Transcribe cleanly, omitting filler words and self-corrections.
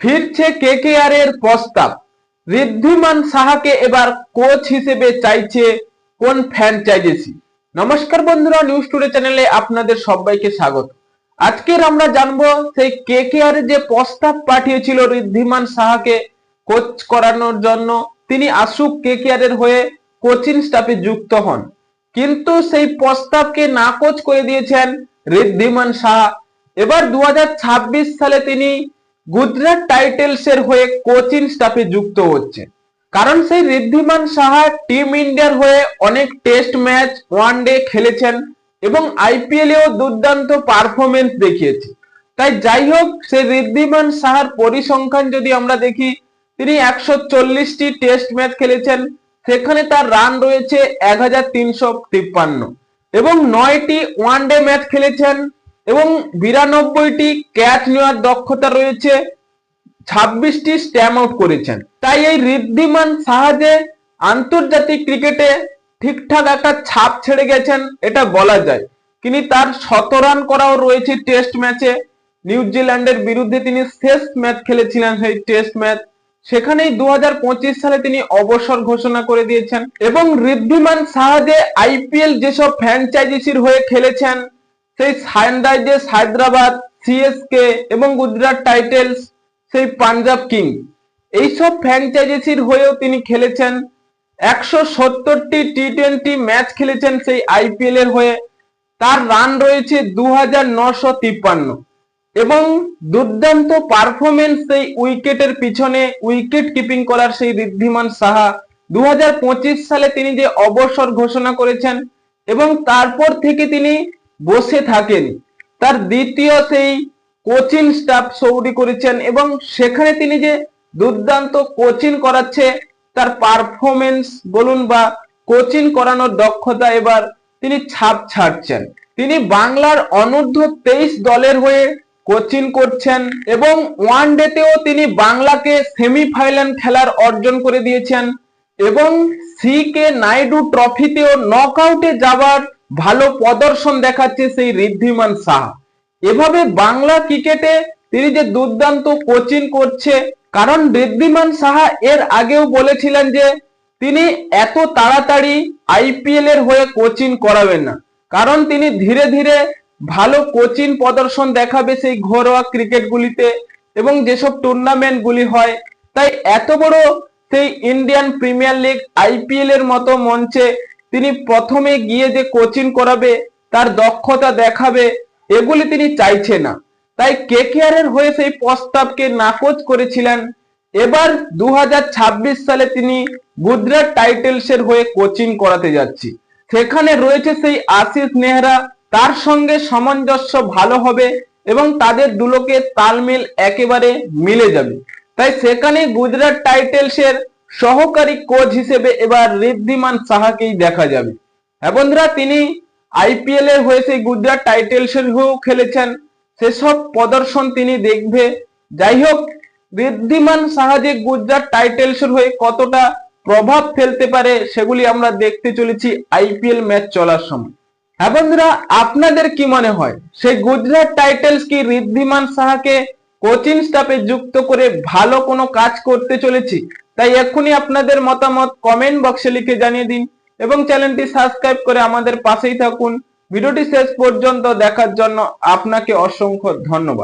ফিরছে কেকেআর এর প্রস্তাব। ঋদ্ধিমান সাহাকে এবার কোচ হিসেবে চাইছে কোন ফ্র্যাঞ্চাইজি। নমস্কার বন্ধুরা, নিউজ টুডে চ্যানেলে আপনাদের সবাইকে স্বাগত। আজকের আমরা জানবো সেই কেকেআর যে প্রস্তাব পাঠিয়েছিল ঋদ্ধিমান সাহাকে কোচ করানোর জন্য, তিনি আসুক কেকেআর এর হয়ে কোচিং স্টাফে যুক্ত হন, কিন্তু সেই প্রস্তাবকে নাকচ করে দিয়েছেন ঋদ্ধিমান সাহা। এবার 2026 সালে তিনি গুজরাট টাইটেলস এর হয়ে কোচিং স্টাফে যুক্ত হচ্ছে, কারণ সেই ঋদ্ধিমান সাহা টিম ইন্ডিয়ার হয়ে অনেক টেস্ট ম্যাচ, ওয়ানডে খেলেছেন এবং আইপিএল এও দুর্দান্ত পারফরমেন্স দেখিয়েছে। তাই যাই হোক, সেই ঋদ্ধিমান সাহার পরিসংখ্যান যদি আমরা দেখি, তিনি 140টি টেস্ট ম্যাচ খেলেছেন, সেখানে তার রান রয়েছে 1353 এবং 9টি ওয়ানডে ম্যাচ খেলেছেন এবং 92টি ক্যাচ নেওয়ার দক্ষতা রয়েছে, 26টি স্ট্যাম্প আউট করেছেন। তাই এই ঋদ্ধিমান সাহা যে আন্তর্জাতিক ক্রিকেটে ঠিকঠাক একটা ছাপ ছেড়ে গেছেন এটা বলা যায়। তিনি তার 100 রান করাও রয়েছে টেস্ট ম্যাচে। নিউজিল্যান্ডের বিরুদ্ধে তিনি শেষ ম্যাচ খেলেছিলেন, সেই টেস্ট ম্যাচ, সেখানেই 2025 সালে তিনি অবসর ঘোষণা করে দিয়েছেন। এবং ঋদ্ধিমান সাহা যে আইপিএল যেসব ফ্র্যাঞ্চাইজির হয়ে খেলেছেন, সেই সানরাইজার্স হায়দ্রাবাদ, সিএসকে এবং গুজরাট টাইটেলস, সেই পাঞ্জাব কিংস, এইসব ফ্র্যাঞ্চাইজির হয়েও তিনি খেলেছেন। 170টি টি20 ম্যাচ খেলেছেন সেই আইপিএল এর হয়ে। তার রান রয়েছে 2953 এবং দুর্দান্ত পারফরমেন্স সেই উইকেটের পিছনে উইকেট কিপিং করার সেই ঋদ্ধিমান সাহা 2025 সালে তিনি যে অবসর ঘোষণা করেছেন এবং তারপর থেকে তিনি বসে থাকেন। তার দ্বিতীয় সেই কোচিং স্টাফ সৌদি করেছেন এবং সেখানে তিনি যে দুর্দান্ত কোচিং করাচ্ছে, তার পারফরমেন্স বলুন বা কোচিং করানোর দক্ষতা, এবার তিনি ছাপ ছাড়ছেন। তিনি বাংলার অনূর্ধ্ব 23 দলের হয়ে কোচিং করছেন এবং ওয়ানডেতেও তিনি বাংলাকে সেমিফাইনাল খেলার অর্জন করে দিয়েছেন এবং সি.কে. নাইডু ট্রফিতেও নকআউটে যাবার ভালো প্রদর্শন দেখাচ্ছে সেই ঋদ্ধিমান সাহা। এভাবে বাংলা ক্রিকেটে তিনি যে দুর্দান্ত কোচিং করছে, কারণ ঋদ্ধিমান সাহা এর আগেও বলেছিলেন যে তিনি এত তাড়াতাড়ি আইপিএল এর হয়ে কোচিং করাবেন না, কারণ তিনি ধীরে ধীরে ভালো কোচিং প্রদর্শন দেখাবে সেই ঘরোয়া ক্রিকেট গুলিতে এবং যেসব টুর্নামেন্ট গুলি হয়। তাই এত বড় সেই ইন্ডিয়ান প্রিমিয়ার লিগ, আইপিএল এর মতো মঞ্চে তিনি প্রথমে গিয়ে যে কোচিং করাবে, তার দক্ষতা দেখাবে, এগুলি তিনি চাইছে না। তাই কেকেআর এর হয়ে সেই প্রস্তাবকে নাকচ করেছিলেন। এবার 2026 সালে তিনি গুজরাট টাইটেলস এর হয়ে কোচিং করাতে যাচ্ছি। সেখানে রয়েছে সেই আশিস নেহরা, তার সঙ্গে সামঞ্জস্য ভালো হবে এবং তাদের দুলোকে তালমিল একেবারে মিলে যাবে। তাই সেখানে গুজরাট টাইটেলস এর সহকারী কোচ হিসেবে এবার ঋদ্ধিমান সাহাকেই দেখা যাবে। হ্যাঁ বন্ধুরা, তিনি আইপিএল এর হয়ে সেই গুজরাট টাইটেলস এর হয়েও খেলেছেন, সেসব প্রদর্শন তিনি দেখবে। যাই হোক, ঋদ্ধিমান সাহা যে গুজরাট টাইটেলস এর হয়ে কতটা প্রভাব ফেলতে পারে সেগুলি আমরা দেখতে চলেছি আইপিএল ম্যাচ চলার সময়। হ্যাঁ বন্ধুরা, আপনাদের কি মনে হয়, সেই গুজরাট টাইটেলস কি ঋদ্ধিমান সাহাকে কোচিং স্টাফে যুক্ত করে ভালো কোনো কাজ করতে চলেছে? তাই এক্ষুনি আপনাদের মতামত কমেন্ট বক্সে লিখে জানিয়ে দিন এবং চ্যানেলটি সাবস্ক্রাইব করে আমাদের পাশেই থাকুন। ভিডিওটি শেষ পর্যন্ত দেখার জন্য আপনাকে অসংখ্য ধন্যবাদ।